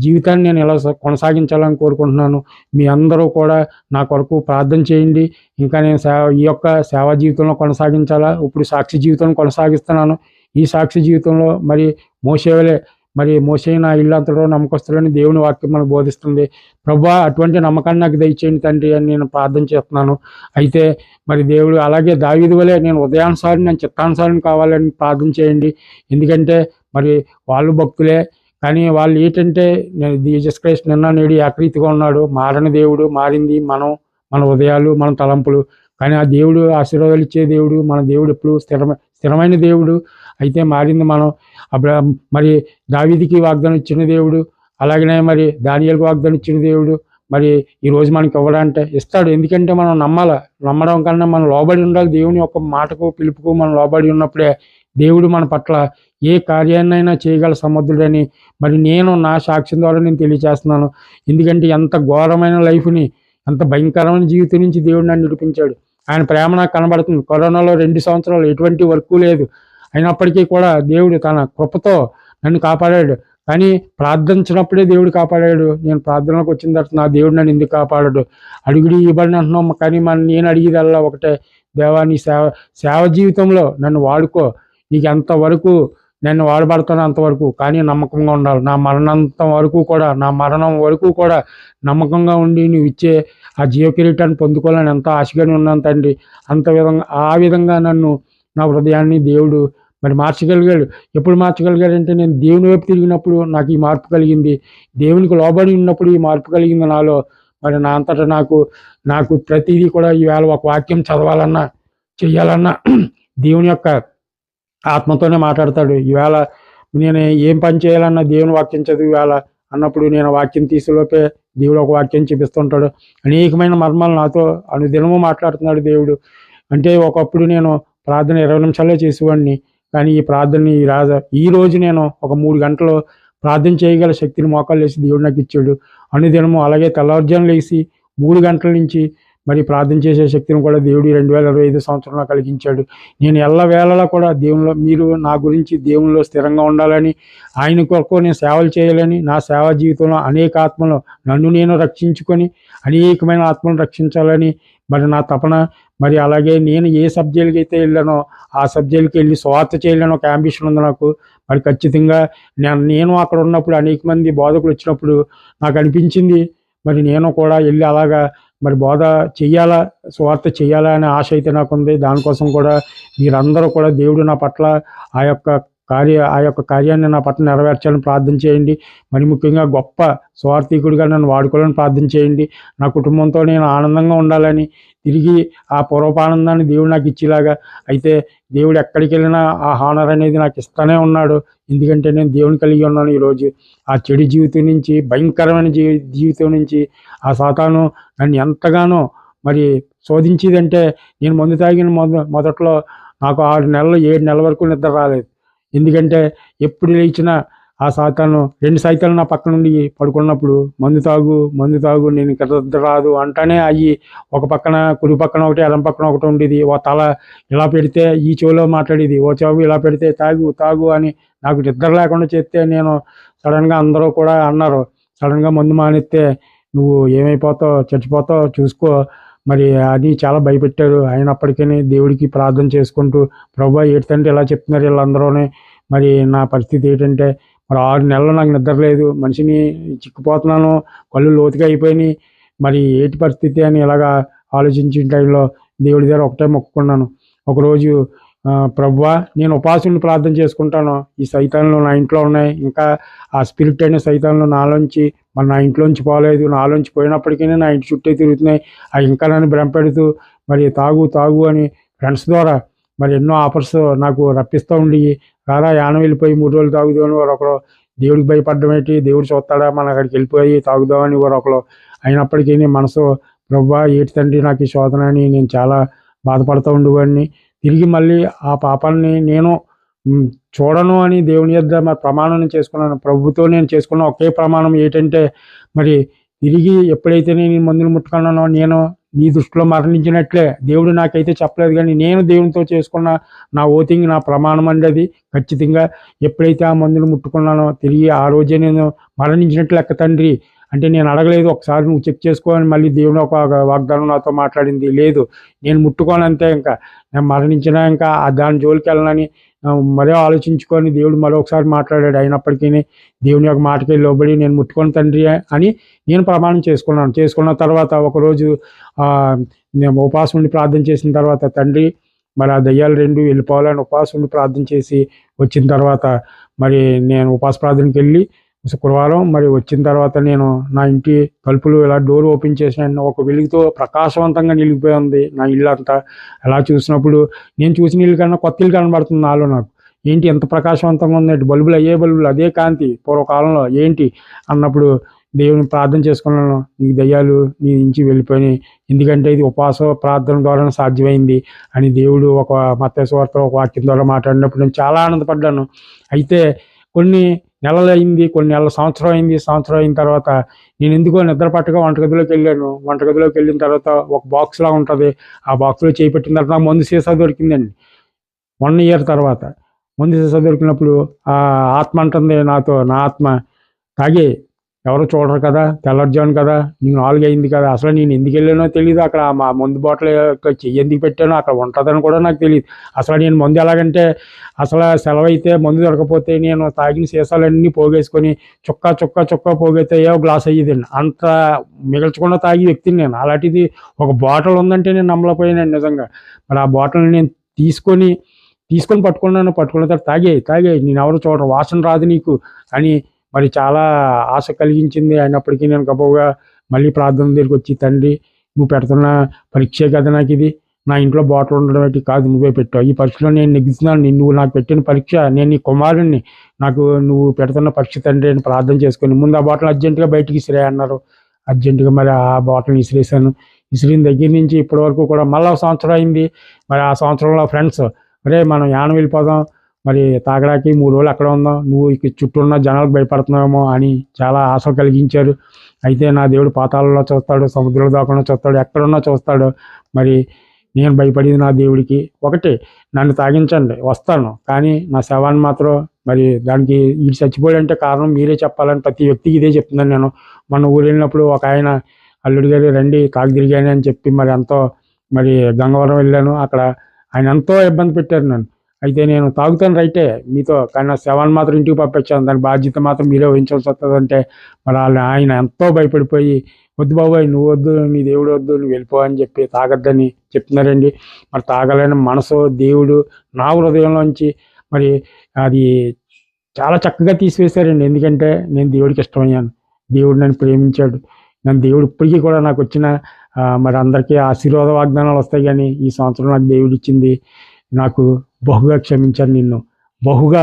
జీవితాన్ని నేను ఇలా కొనసాగించాలని కోరుకుంటున్నాను. మీ అందరూ కూడా నా కొరకు ప్రార్థన చేయండి. ఇంకా నేను ఈ యొక్క సేవా జీవితంలో కొనసాగించాలా. ఇప్పుడు సాక్షి జీవితం కొనసాగిస్తున్నాను. ఈ సాక్షి జీవితంలో మరి మోషే నా ఇల్లు అంతటా నమ్మకస్తులని దేవుని వాక్యం మనకు బోధిస్తుంది. ప్రభువా, అటువంటి నమ్మకాన్ని నాకు దయచేయండి తండ్రి అని నేను ప్రార్థన చేస్తున్నాను. అయితే మరి దేవుడు అలాగే దావీదు వలె నేను ఉదయానుసారి నేను చిత్తానుసారం కావాలని ప్రార్థన చేయండి. ఎందుకంటే మరి వాళ్ళు భక్తులే, కానీ వాళ్ళు ఏంటంటే జీసస్ క్రైస్ట్ నిన్న నేడు ఏకరీతిగా ఉన్నాడు. మారని దేవుడు. మారింది మన ఉదయాలు, మన తలంపులు. కానీ ఆ దేవుడు ఆశీర్వాదాలు ఇచ్చే దేవుడు. మన దేవుడు ఎప్పుడు స్థిరమైన దేవుడు. అయితే మారింది మనం. మరి దావీదుకి వాగ్దానం ఇచ్చిన దేవుడు, అలాగనే మరి దానియేలుకు వాగ్దానం ఇచ్చిన దేవుడు మరి ఈరోజు మనకి ఇవ్వడంటే ఇస్తాడు. ఎందుకంటే మనం నమ్మడం కన్నా మనం లోబడి ఉండాలి. దేవుని యొక్క మాటకు, పిలుపుకు మనం లోబడి ఉన్నప్పుడే దేవుడు మన పట్ల ఏ కార్యాన్నైనా చేయగల సమర్థుడని మరి నేను నా సాక్ష్యం ద్వారా నేను తెలియజేస్తున్నాను. ఎందుకంటే ఎంత ఘోరమైన లైఫ్ని, ఎంత భయంకరమైన జీవితం నుంచి దేవుడు నన్ను నడిపించాడు. ఆయన ప్రేమ నాకు కనబడుతుంది. కరోనాలో 2 సంవత్సరాలు ఎటువంటి వర్క్ లేదు. అయినప్పటికీ కూడా దేవుడు తన కృపతో నన్ను కాపాడాడు. కానీ ప్రార్థించినప్పుడే దేవుడు కాపాడాడు. నేను ప్రార్థనలోకి వచ్చిన తర్వాత నా దేవుడు నన్ను ఎందుకు కాపాడాడు? అడుగుడి ఇవ్వబడిన అంటున్నాం. కానీ నేను అడిగేదల్లా ఒకటే, దేవా నీ సేవ జీవితంలో నన్ను వాడుకో. నీకు ఎంతవరకు నేను వాడబడతాను అంతవరకు, కానీ నమ్మకంగా ఉండాలి. నా మరణం వరకు కూడా నమ్మకంగా ఉండి నువ్వు ఇచ్చే ఆ జీవ కిరీటాన్ని పొందుకోవాలని ఎంత ఆశగానే ఉన్నాను తండ్రి. ఆ విధంగా నన్ను, నా హృదయాన్ని దేవుడు మరి మార్చగలిగాడు. ఎప్పుడు మార్చగలిగాడంటే నేను దేవుని వైపు తిరిగినప్పుడు నాకు ఈ మార్పు కలిగింది. దేవునికి లోబడి ఉన్నప్పుడు ఈ మార్పు కలిగింది నాలో. మరి నా అంతటా నాకు ప్రతిదీ కూడా ఈవేళ ఒక వాక్యం చదవాలన్నా, చెయ్యాలన్నా దేవుని యొక్క ఆత్మతోనే మాట్లాడతాడు. ఈవేళ నేను ఏం పని చేయాలన్నా దేవుని వాక్యం చదివి ఈవేళ అన్నప్పుడు నేను వాక్యం తీసేలోపే దేవుడు ఒక వాక్యం చూపిస్తుంటాడు. అనేకమైన మర్మాలు నాతో అనుదినము మాట్లాడుతున్నాడు దేవుడు. అంటే ఒకప్పుడు నేను ప్రార్థన 20 నిమిషాలే చేసేవాడిని. కానీ ఈ ప్రార్థనని ఈ రోజు నేను ఒక 3 గంటలు ప్రార్థన చేయగల శక్తిని మోకాలు వేసి దేవుడు నాకు ఇచ్చాడు. అనుదినము అలాగే తెల్లవారుజామున లేచి 3 గంటల నుంచి మరి ప్రార్థన చేసే శక్తిని కూడా దేవుడు 2025 సంవత్సరంలో కలిగించాడు. నేను ఎల్లవేళలా కూడా మీరు నా గురించి దేవునిలో స్థిరంగా ఉండాలని, ఆయన కొరకు నేను సేవలు చేయాలని, నా సేవా జీవితంలో అనేక ఆత్మలు నన్ను నేను రక్షించుకొని అనేకమైన ఆత్మలను రక్షించాలని మరి నా తపన. మరి అలాగే నేను ఏ సబ్జెక్టులకి అయితే వెళ్ళానో ఆ సబ్జెక్టులకి వెళ్ళి స్వార్థ చేయాలని ఒక యాంబిషన్ ఉంది నాకు. మరి ఖచ్చితంగా నేను అక్కడ ఉన్నప్పుడు అనేక మంది బోధకులు వచ్చినప్పుడు నాకు అనిపించింది మరి నేను కూడా వెళ్ళి అలాగా మరి బోధ చెయ్యాలా, స్వార్థ చెయ్యాలా అనే ఆశ అయితే నాకుంది. దానికోసం కూడా మీరందరూ కూడా దేవుడు నా పట్ల ఆ యొక్క కార్యాన్ని నా పట్ల నెరవేర్చాలని ప్రార్థన చేయండి. మరి ముఖ్యంగా గొప్ప స్వార్థికుడిగా నన్ను వాడుకోవాలని ప్రార్థన చేయండి. నా కుటుంబంతో నేను ఆనందంగా ఉండాలని, తిరిగి ఆ పూర్వపానందాన్ని దేవుడు నాకు ఇచ్చేలాగా. అయితే దేవుడు ఎక్కడికి వెళ్ళినా ఆ హానర్ అనేది నాకు ఇస్తూనే ఉన్నాడు. ఎందుకంటే నేను దేవుని కలిగి ఉన్నాను. ఈరోజు ఆ చెడు జీవితం నుంచి, భయంకరమైన జీవితం నుంచి ఆ సాతాను నన్ను ఎంతగానో మరి శోధించేదంటే, నేను మందు తాగిన మొదట్లో నాకు 6 నెలలు 7 నెలల వరకు నిద్ర రాలేదు. ఎందుకంటే ఎప్పుడు లేచినా ఆ సాతాను 2 సైతాలు నా పక్క నుండి పడుకున్నప్పుడు మందు తాగు నేను ఇక్కడ నిద్ర రాదు అంటానే అయ్యి ఒక పక్కన కుడి పక్కన ఒకటి ఎడం పక్కన ఒకటి ఉండేది. ఓ తల ఇలా పెడితే ఈ చెవిలో మాట్లాడేది, ఓ చెవి ఇలా పెడితే తాగు అని నాకు నిద్ర లేకుండా చేస్తే నేను సడన్గా అందరూ కూడా అన్నారు, సడన్గా మందు మానేస్తే నువ్వు ఏమైపోతావు, చచ్చిపోతావు చూసుకో మరి అని చాలా భయపెట్టారు. అయినప్పటికీ దేవుడికి ప్రార్థన చేసుకుంటూ ప్రభువా ఏంటంటే ఇలా చెప్తున్నారు వీళ్ళందరూనే, మరి నా పరిస్థితి ఏంటంటే మరి 6 నెలలు నాకు నిద్ర లేదు, మనిషిని చిక్కిపోతున్నాను, కళ్ళు లోతుగా అయిపోయినాయి, మరి ఏంటి పరిస్థితి అని ఇలాగా ఆలోచించిన టైంలో దేవుడి దగ్గర ఒకటే మొక్కుకున్నాను. ఒకరోజు ప్రభువా నేను ఉపాసనలు ప్రార్థన చేసుకుంటాను, ఈ సైతాన్లు నా ఇంట్లో ఉన్నాయి, ఇంకా ఆ స్పిరిట్ అయిన సైతాన్లు నాలోంచి మరి నా ఇంట్లోంచి పోలేదు, నాలోంచి పోయినప్పటికీ నా ఇంటి చుట్టూ తిరుగుతున్నాయి, అవి ఇంకా నన్ను భ్రమపెడుతూ మరి తాగు అని ఫ్రెండ్స్ ద్వారా మరి ఎన్నో ఆఫర్స్ నాకు రప్పిస్తూ ఉండి, రారా యానం వెళ్ళిపోయి 3 రోజులు తాగుదాం అని వారు ఒకరు, దేవుడికి భయపడడం ఏంటి, దేవుడు చూస్తాడా మన అక్కడికి వెళ్ళిపోయి తాగుదామని వారు ఒకరు. అయినప్పటికీ మనసు ప్రభువా ఏంటి తండ్రి నాకు ఈ శోధన అని నేను చాలా బాధపడుతూ ఉండేవాడిని. తిరిగి మళ్ళీ ఆ పాపాన్ని నేను చూడను అని దేవుని యొద్ద మరి ప్రమాణం చేసుకున్నాను. ప్రభుతో నేను చేసుకున్న ఒకే ప్రమాణం ఏంటంటే మరి తిరిగి ఎప్పుడైతే నేను మందులు ముట్టుకున్నానో నేను నీ దృష్టిలో మరణించినట్లే, దేవుడు నాకైతే చెప్పలేదు కానీ నేను దేవునితో చేసుకున్న నా ఓతింగ్ నా ప్రమాణం అండి అది. ఖచ్చితంగా ఎప్పుడైతే ఆ మందులు ముట్టుకున్నానో తిరిగి ఆ రోజే నేను మరణించినట్లు లెక్క తండ్రి. అంటే నేను అడగలేదు, ఒకసారి నువ్వు చెక్ చేసుకో అని మళ్ళీ దేవుడు ఒక వాగ్దానం నాతో మాట్లాడింది. లేదు నేను ముట్టుకోనంతే, ఇంకా నేను మరణించినా ఇంకా దాని జోలికి వెళ్ళనని మరో ఆలోచించుకొని దేవుడు మరొకసారి మాట్లాడాడు. అయినప్పటికీ దేవుని యొక్క మాటకి లోబడి నేను ముట్టుకొని తండ్రి అని నేను ప్రమాణం చేసుకున్నాను. చేసుకున్న తర్వాత ఒకరోజు నేను ఉపవాసం ఉండి ప్రార్థన చేసిన తర్వాత తండ్రి మరి ఆ దయ్యాలు 2 వెళ్ళిపోవాలని ఉపవాసం ఉండి ప్రార్థన చేసి వచ్చిన తర్వాత మరి నేను ఉపవాస ప్రార్థనకి వెళ్ళి శుక్రవారం మరి వచ్చిన తర్వాత నేను నా ఇంటి తలుపులు ఇలా డోర్ ఓపెన్ చేసిన ఒక వెలుగుతో ప్రకాశవంతంగా నిలిగిపోయి ఉంది నా ఇల్లు అంతా. అలా చూసినప్పుడు నేను చూసిన ఇల్లు కన్నా కొత్త ఇల్లు కనబడుతుంది నాలో. నాకు ఏంటి ఎంత ప్రకాశవంతంగా ఉంది, బల్బులు అయ్యే బల్బులు అదే కాంతి పూర్వకాలంలో ఏంటి అన్నప్పుడు దేవుని ప్రార్థన చేసుకున్నాను, నీకు దయ్యాలు నీ నుంచి వెళ్ళిపోయినాయి, ఎందుకంటే ఇది ఉపవాస ప్రార్థన ద్వారా సాధ్యమైంది అని దేవుడు ఒక మత్తయి సువార్త ఒక వాక్యం ద్వారా మాట్లాడినప్పుడు నేను చాలా ఆనందపడ్డాను. అయితే కొన్ని నెలలు అయింది, కొన్ని నెలల సంవత్సరం అయింది. సంవత్సరం అయిన తర్వాత నేను ఎందుకో నిద్ర పట్టగా వంటగదిలోకి వెళ్ళాను. వంటగదిలోకి వెళ్ళిన తర్వాత ఒక బాక్స్లా ఉంటుంది, ఆ బాక్స్లో చేయి పెట్టిన తర్వాత నాకు మందు సీసా దొరికిందండి. 1 ఇయర్ తర్వాత మందు సీసా దొరికినప్పుడు ఆ ఆత్మ అంటుంది నాతో, నా ఆత్మ తాగే ఎవరు చూడరు కదా, తెల్లవారుజామున కదా, నీకు 4 అయింది కదా, అసలు నేను ఎందుకు వెళ్ళానో తెలియదు, అక్కడ మా మందు బాటిల్ చెయ్యి ఎందుకు పెట్టానో అక్కడ ఉంటుందని కూడా నాకు తెలియదు. అసలు నేను మందు ఎలాగంటే అసలు సెలవు అయితే మందు దొరకపోతే నేను తాగిన సీసాలన్నీ పోగేసుకొని చుక్క పోగైతే ఏవో గ్లాస్ అయ్యేదండి. అంత మిగల్చకుండా తాగి వ్యక్తిని నేను. అలాంటిది ఒక బాటిల్ ఉందంటే నేను నమ్మలేకపోయానండి నిజంగా. మరి ఆ బాటిల్ని నేను తీసుకొని పట్టుకున్న తర్వాత తాగే నేను ఎవరు చూడరు, వాసన రాదు నీకు అని మరి చాలా ఆశ కలిగించింది. అయినప్పటికీ నేను గబవుగా మళ్ళీ ప్రార్థన దగ్గరికి వచ్చి, తండ్రి నువ్వు పెడుతున్న పరీక్షే కదా నాకు ఇది, నా ఇంట్లో బాటిల్ ఉండడం ఏంటి, కాదు నువ్వే పెట్టావు, ఈ పరీక్షలో నేను నెగ్గుతున్నాను, నువ్వు నాకు పెట్టిన పరీక్ష, నేను నీ కుమారుణ్ణి, నాకు నువ్వు పెడుతున్న పరీక్ష తండ్రి అని ప్రార్థన చేసుకొని ముందు ఆ బాటిల్ అర్జెంటుగా బయటికి ఇసిరే అన్నారు. అర్జెంటుగా మరి ఆ బాటిల్ని ఇసిరేసాను. ఇసిరిన దగ్గర నుంచి ఇప్పటి వరకు కూడా మళ్ళీ 1 సంవత్సరం అయింది. మరి ఆ సంవత్సరంలో ఫ్రెండ్స్ అరే మనం యానం వెళ్ళిపోదాం, మరి తాగడానికి 3 రోజులు అక్కడ ఉందాం, నువ్వు ఇక చుట్టూ ఉన్న జనాలకు భయపడుతున్నావేమో అని చాలా ఆశలు కలిగించారు. అయితే నా దేవుడు పాతాళంలో చూస్తాడు, సముద్రంలో దాకుండా చూస్తాడు, ఎక్కడున్నా చూస్తాడు. మరి నేను భయపడేది నా దేవుడికి ఒకటే, నన్ను తాగించండి వస్తాను, కానీ నా శవాన్ని మాత్రం మరి దానికి ఈ చచ్చిపోయాడంటే కారణం మీరే చెప్పాలని ప్రతి వ్యక్తికి ఇదే చెప్తున్నాను నేను. మన ఊరు వెళ్ళినప్పుడు ఒక ఆయన అల్లుడి గారు రండి తాగి తిరిగాను అని చెప్పి మరి ఎంతో మరి గంగవరం వెళ్ళాను. అక్కడ ఆయన ఎంతో ఇబ్బంది పెట్టారు నన్ను. అయితే నేను తాగుతాను రైటే మీతో, కానీ నా శవాన్ని మాత్రం ఇంటికి పంపించాను, దాని బాధ్యత మాత్రం మీరే వహించాల్సి వస్తుందంటే మరి ఆయన ఎంతో భయపడిపోయి వద్దు బాబాయ్ నువ్వు వద్దు, నీ దేవుడు వద్దు, నువ్వు వెళ్ళిపో అని చెప్పి తాగద్దని చెప్తున్నారండి. మరి తాగలేని మనసు దేవుడు నా హృదయంలోంచి మరి అది చాలా చక్కగా తీసివేశారండి. ఎందుకంటే నేను దేవుడికి ఇష్టమయ్యాను, దేవుడు నన్ను ప్రేమించాడు. నన్ను దేవుడు ఇప్పటికీ కూడా నాకు వచ్చిన మరి అందరికీ ఆశీర్వాద వాగ్దానాలు వస్తాయి, కానీ ఈ సంవత్సరం నాకు దేవుడు ఇచ్చింది, నాకు బహుగా క్షమించాను నిన్ను, బహుగా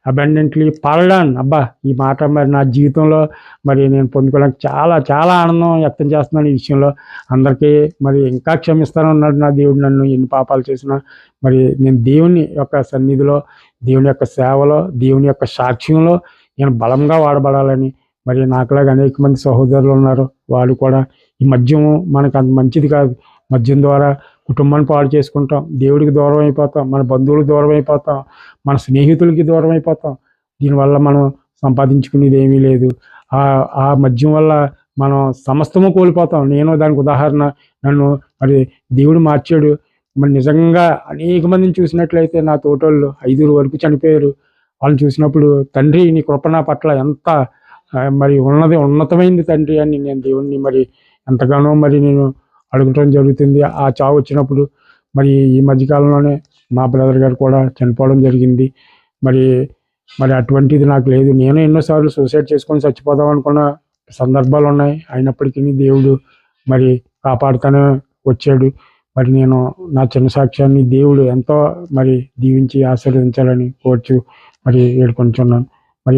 అబండెంట్లీ పాల్డాన్. అబ్బా ఈ మాట మరి నా జీవితంలో మరి నేను పొందుకోవడానికి చాలా చాలా ఆనందం వ్యక్తం చేస్తున్నాను ఈ విషయంలో. అందరికీ మరి ఇంకా క్షమిస్తానన్నాడు నా దేవుడు నన్ను, ఎన్ని పాపాలు చేసినా. మరి నేను దేవుని యొక్క సన్నిధిలో, దేవుని యొక్క సేవలో, దేవుని యొక్క సాక్ష్యంలో నేను బలంగా వాడబడాలని, మరి నాకులాగా అనేక మంది సహోదరులు ఉన్నారు, వాళ్ళు కూడా ఈ మద్యం మనకు అంత మంచిది కాదు, మద్యం ద్వారా కుటుంబాన్ని పాడు చేసుకుంటాం, దేవుడికి దూరం అయిపోతాం, మన బంధువులకు దూరం అయిపోతాం, మన స్నేహితులకి దూరం అయిపోతాం, దీనివల్ల మనం సంపాదించుకునేది ఏమీ లేదు. ఆ మద్యం వల్ల మనం సమస్తము కోల్పోతాం. నేను దానికి ఉదాహరణ. నన్ను మరి దేవుడు మార్చాడు. మరి నిజంగా అనేక మందిని చూసినట్లయితే నా తోటోళ్ళు 5 వరకు చనిపోయారు. వాళ్ళని చూసినప్పుడు తండ్రి నీ కృప నా పట్ల ఎంత మరి ఉన్నతమైంది తండ్రి అని నేను దేవుణ్ణి మరి ఎంతగానో మరి నేను అడగటం జరుగుతుంది. ఆ చావు వచ్చినప్పుడు మరి ఈ మధ్యకాలంలోనే మా బ్రదర్ గారు కూడా చనిపోవడం జరిగింది. మరి అటువంటిది నాకు లేదు. నేను ఎన్నోసార్లు సూసైడ్ చేసుకొని చచ్చిపోదాం అనుకున్న సందర్భాలు ఉన్నాయి. అయినప్పటికీ దేవుడు మరి కాపాడుతూనే వచ్చాడు. మరి నేను నా చిన్న సాక్ష్యాన్ని దేవుడు ఎంతో మరి దీవించి ఆశీర్వదించాలని కోర్చు మరి వేడుకొంటున్నాను. మరి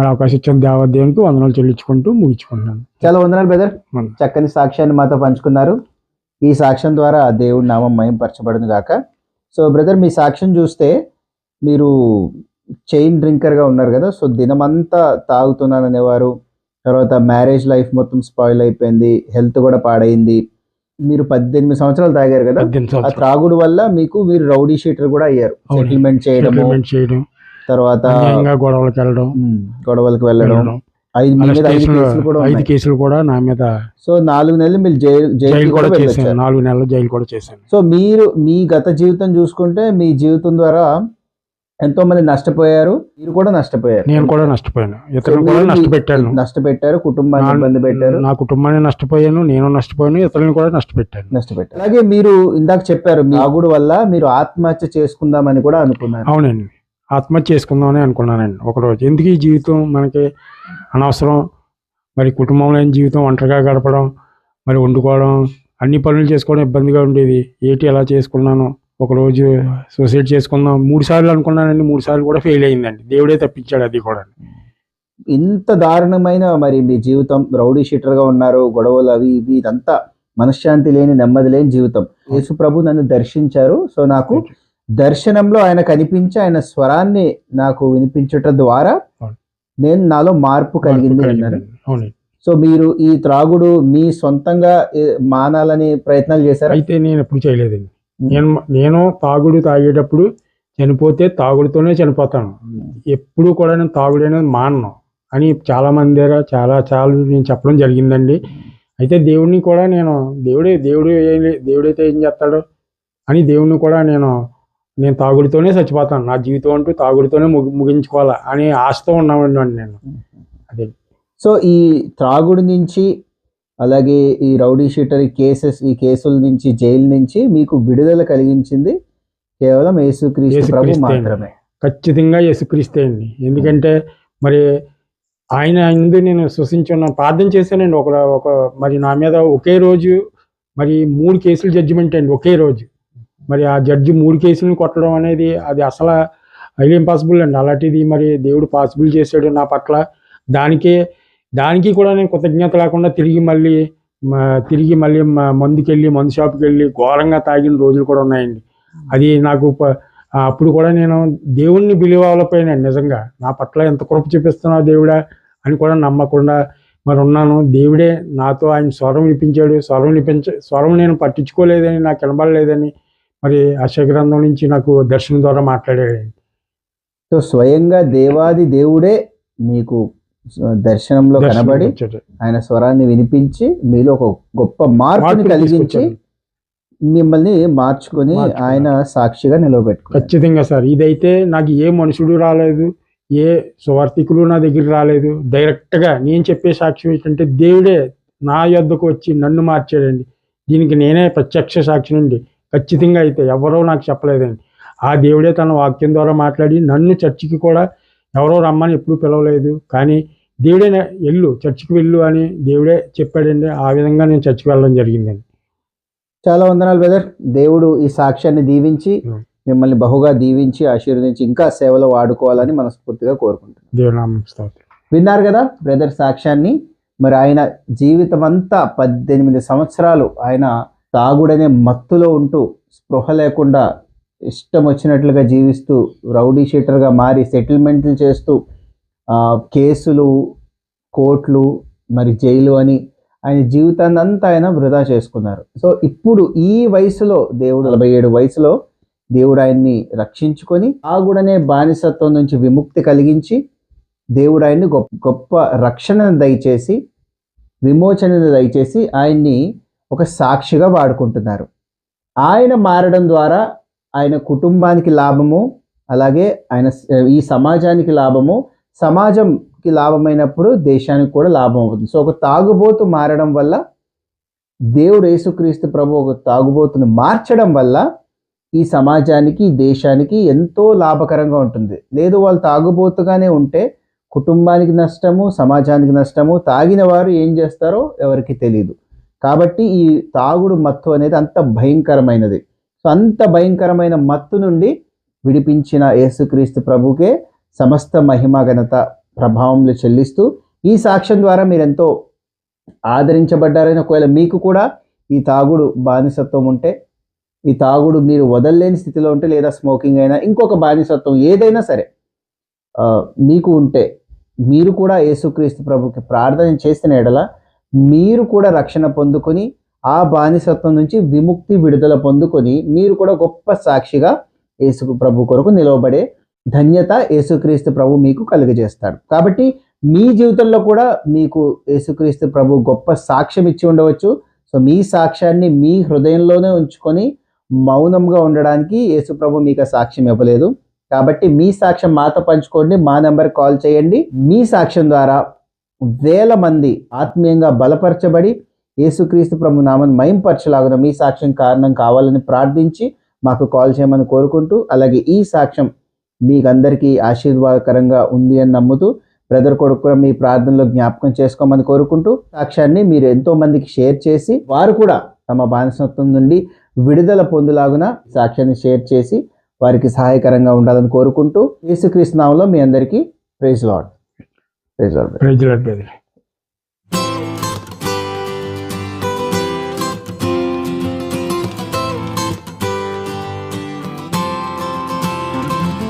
అవకాశం ఇచ్చిన దేవునికి వందనాలు చెల్లించుకుంటూ ముగించుకుంటున్నాను. చాలా వందనాలు బ్రదర్, చక్కని సాక్ష్యాన్ని మాతో పంచుకున్నారు. ఈ సాక్ష్యం ద్వారా దేవుడి నామం మహింపరచబడును గాక. సో బ్రదర్, మీ సాక్ష్యం చూస్తే మీరు చైన్ డ్రింకర్గా ఉన్నారు కదా, సో దినమంతా తాగుతున్నాను అనేవారు. తర్వాత మ్యారేజ్ లైఫ్ మొత్తం స్పాయిల్ అయిపోయింది, హెల్త్ కూడా పాడైంది. మీరు 18 సంవత్సరాలు తాగారు కదా, ఆ త్రాగుడు వల్ల మీరు రౌడీ షీటర్ కూడా అయ్యారు. సెటిల్మెంట్ చేయడం, తర్వాత గొడవలకు వెళ్ళడం, 5 కేసులు కూడా నా మీద. సో 4 నెలలు మీరు జైలు కూడా చేశారు. 4 నెలలు జైలు కూడా చేశాను. సో మీరు మీ గత జీవితం చూసుకుంటే మీ జీవితం ద్వారా ఎంతో మంది నష్టపోయారు, మీరు కూడా నష్టపోయారు. నేను కూడా నష్టపోయాను, ఇతరులు కూడా నష్టపెట్టారు, కుటుంబాన్ని ఇబ్బంది పెట్టారు. నా కుటుంబాన్ని నష్టపోయాను, నేను నష్టపోయాను, ఇతరులను కూడా నష్టపెట్టాను. అలాగే మీరు ఇందాక చెప్పారు మీ తాగుడు వల్ల మీరు ఆత్మహత్య చేసుకుందామని కూడా అనుకున్నారు. అవునండి, ఆత్మహత్య చేసుకుందామని అనుకున్నానండి ఒకరోజు. ఎందుకు ఈ జీవితం మనకి అనవసరం, మరి కుటుంబం లేని జీవితం, ఒంటరిగా గడపడం, మరి వండుకోవడం, అన్ని పనులు చేసుకోవడం ఇబ్బందిగా ఉండేది. ఎలా చేసుకున్నాను. ఒకరోజు సూసైడ్ చేసుకుందాం 3 సార్లు అనుకున్నానండి, 3 సార్లు కూడా ఫెయిల్ అయిందండి. దేవుడే తప్పించాడు అది కూడా. ఇంత దారుణమైన మరి మీ జీవితం, రౌడీ షీటర్గా ఉన్నారు, గొడవలు అవి ఇవి, ఇదంతా మనశ్శాంతి లేని, నెమ్మది లేని జీవితం. యేసు ప్రభు నన్ను దర్శించారు. సో నాకు దర్శనంలో ఆయన కనిపించి ఆయన స్వరాన్ని నాకు వినిపించటం ద్వారా నాలో మార్పు కలిగింది అన్నారు. సో మీరు ఈ త్రాగుడు మీ సొంతంగా మానాలని ప్రయత్నాలు చేశారు? అయితే నేను ఎప్పుడు చేయలేదండి. నేను తాగేటప్పుడు చనిపోతే తాగుడుతోనే చనిపోతాను. ఎప్పుడు కూడా నేను తాగుడు అనేది మానను అని చాలా మంది దగ్గర చాలా నేను చెప్పడం జరిగిందండి. అయితే దేవుడిని కూడా దేవుడైతే ఏం చేస్తాడో అని దేవుడిని కూడా నేను తాగుడుతోనే చచ్చిపోతాను, నా జీవితం అంటూ తాగుడుతోనే ముగించుకోవాలా అని ఆశతో ఉన్నామండి నేను. అదే. సో ఈ త్రాగుడు నుంచి, అలాగే ఈ రౌడీ షీటర్ ఈ కేసుల నుంచి, జైలు నుంచి మీకు విడుదల కలిగించింది కేవలం యేసుక్రీస్తు ప్రభు మాత్రమే. ఖచ్చితంగా యేసుక్రీస్తే అండి. ఎందుకంటే మరి ఆయన ముందు నేను శ్వసించున్నాను, ప్రార్థన చేశానండి. మరి నా మీద ఒకే రోజు మరి 3 కేసులు జడ్జిమెంట్ అండి, ఒకే రోజు. మరి ఆ జడ్జి 3 కేసులను కొట్టడం అనేది అది అసలు హైలీ ఇంపాసిబుల్ అండి. అలాంటిది మరి దేవుడు పాసిబుల్ చేశాడు నా పట్ల. దానికి కూడా నేను కృతజ్ఞత లేకుండా తిరిగి మళ్ళీ మందు షాప్కి వెళ్ళి ఘోరంగా తాగిన రోజులు కూడా ఉన్నాయండి. అది నాకు అప్పుడు కూడా నేను దేవుణ్ణి బిలీవ్ అవ్వలేకపోయానండి. నిజంగా నా పట్ల ఎంత కృప చూపిస్తున్నావు దేవుడా అని కూడా నమ్మకుండా మరి ఉన్నాను. దేవుడే నాతో ఆయన స్వరం వినిపించాడు. స్వరం నేను పట్టించుకోలేదని, నాకు వినబడలేదని మరి యెషయా గ్రంథం నుంచి నాకు దర్శనం ద్వారా మాట్లాడాడు. సో స్వయంగా దేవాది దేవుడే మీకు దర్శనంలో కనబడి ఆయన స్వరాన్ని వినిపించి మీలో ఒక గొప్ప మార్పుని కలిగించి మిమ్మల్ని మార్చుకొని ఆయన సాక్షిగా నిలవబెట్టుకున్నారు. ఖచ్చితంగా సార్, ఇదైతే నాకు ఏ మనుషుడు రాలేదు, ఏ సువార్థికులు నా దగ్గర రాలేదు. డైరెక్ట్గా నేను చెప్పే సాక్ష్యం ఏంటంటే దేవుడే నా యొద్దకు వచ్చి నన్ను మార్చాడండి. దీనికి నేనే ప్రత్యక్ష సాక్షినండి. ఖచ్చితంగా అయితే ఎవరో నాకు చెప్పలేదండి. ఆ దేవుడే తన వాక్యం ద్వారా మాట్లాడి నన్ను చర్చికి కూడా ఎవరో రమ్మని ఎప్పుడు పిలవలేదు, కానీ దేవుడే చర్చికి వెళ్ళు అని దేవుడే చెప్పాడండి. ఆ విధంగా నేను చర్చికి వెళ్ళడం జరిగిందండి. చాలా వందనాలు బ్రదర్. దేవుడు ఈ సాక్ష్యాన్ని దీవించి మిమ్మల్ని బహుగా దీవించి ఆశీర్వదించి ఇంకా సేవలో వాడుకోవాలని మనస్ఫూర్తిగా కోరుకుంటున్నాను. దేవునామం స్తోత్రం. విన్నారు కదా బ్రదర్ సాక్ష్యాన్ని. మరి ఆయన జీవితం అంతా 18 సంవత్సరాలు ఆయన తాగుడనే మత్తులో ఉంటూ స్పృహ లేకుండా ఇష్టం వచ్చినట్లుగా జీవిస్తూ రౌడీ షీటర్గా మారి సెటిల్మెంట్లు చేస్తూ కేసులు, కోర్టులు, మరి జైలు అని ఆయన జీవితాన్ని అంతా ఆయన వృధా చేసుకున్నారు. సో ఇప్పుడు ఈ వయసులో దేవుడు 47 వయసులో దేవుడు ఆయన్ని రక్షించుకొని తాగుడనే బానిసత్వం నుంచి విముక్తి కలిగించి దేవుడు ఆయన్ని గొప్ప రక్షణను దయచేసి, విమోచనను దయచేసి ఆయన్ని ఒక సాక్షిగా వాడుకుంటున్నారు. ఆయన మారడం ద్వారా ఆయన కుటుంబానికి లాభము, అలాగే ఆయన ఈ సమాజానికి లాభము, సమాజంకి లాభమైనప్పుడు దేశానికి కూడా లాభం అవుతుంది. సో ఒక తాగుబోతు మారడం వల్ల, దేవుడు యేసుక్రీస్తు ప్రభు ఒక తాగుబోతును మార్చడం వల్ల ఈ సమాజానికి, దేశానికి ఎంతో లాభకరంగా ఉంటుంది. లేదు వాళ్ళు తాగుబోతుగానే ఉంటే కుటుంబానికి నష్టము, సమాజానికి నష్టము. తాగిన వారు ఏం చేస్తారో ఎవరికి తెలియదు. కాబట్టి ఈ తాగుడు మత్తు అనేది అంత భయంకరమైనది. సో అంత భయంకరమైన మత్తు నుండి విడిపించిన యేసుక్రీస్తు ప్రభుకే సమస్త మహిమ, ఘనత, ప్రభావములు చెల్లిస్తూ ఈ సాక్ష్యం ద్వారా మీరు ఎంతో ఆదరించబడ్డారని, ఒకవేళ మీకు కూడా ఈ తాగుడు బానిసత్వం ఉంటే, ఈ తాగుడు మీరు వదలలేని స్థితిలో ఉంటే, లేదా స్మోకింగ్ అయినా ఇంకొక బానిసత్వం ఏదైనా సరే మీకు ఉంటే, మీరు కూడా యేసుక్రీస్తు ప్రభుకి ప్రార్థన చేసిన ఎడల మీరు కూడా రక్షణ పొందుకొని ఆ బానిసత్వం నుంచి విముక్తి, విడుదల పొందుకొని మీరు కూడా గొప్ప సాక్షిగా యేసు ప్రభు కొరకు నిలవబడే ధన్యత యేసుక్రీస్తు ప్రభు మీకు కలుగజేస్తాడు. కాబట్టి మీ జీవితంలో కూడా మీకు యేసుక్రీస్తు ప్రభు గొప్ప సాక్ష్యం ఇచ్చి ఉండవచ్చు. సో మీ సాక్ష్యాన్ని మీ హృదయంలోనే ఉంచుకొని మౌనంగా ఉండడానికి యేసు ప్రభు మీకు సాక్ష్యం ఇవ్వలేదు. కాబట్టి మీ సాక్ష్యం మాతో పంచుకోండి. మా నెంబర్ కాల్ చేయండి. మీ సాక్ష్యం ద్వారా వేల మంది ఆత్మీయంగా బలపరచబడి యేసుక్రీస్తు ప్రభు నామం మహింపరచలాగున మీ సాక్ష్యం కారణం కావాలని ప్రార్థించి మాకు కాల్ చేయమని కోరుకుంటూ, అలాగే ఈ సాక్ష్యం మీకందరికీ ఆశీర్వాదకరంగా ఉంది అని నమ్ముతూ బ్రదర్ కొడుకు కూడా మీ ప్రార్థనలో జ్ఞాపకం చేసుకోమని కోరుకుంటూ, సాక్ష్యాన్ని మీరు ఎంతో మందికి షేర్ చేసి వారు కూడా తమ బానిసత్వం నుండి విడుదల పొందులాగున సాక్ష్యాన్ని షేర్ చేసి వారికి సహాయకరంగా ఉండాలని కోరుకుంటూ, యేసుక్రీస్తు నామములో మీ అందరికీ ప్రైజ్ లార్డ్. Praise lord.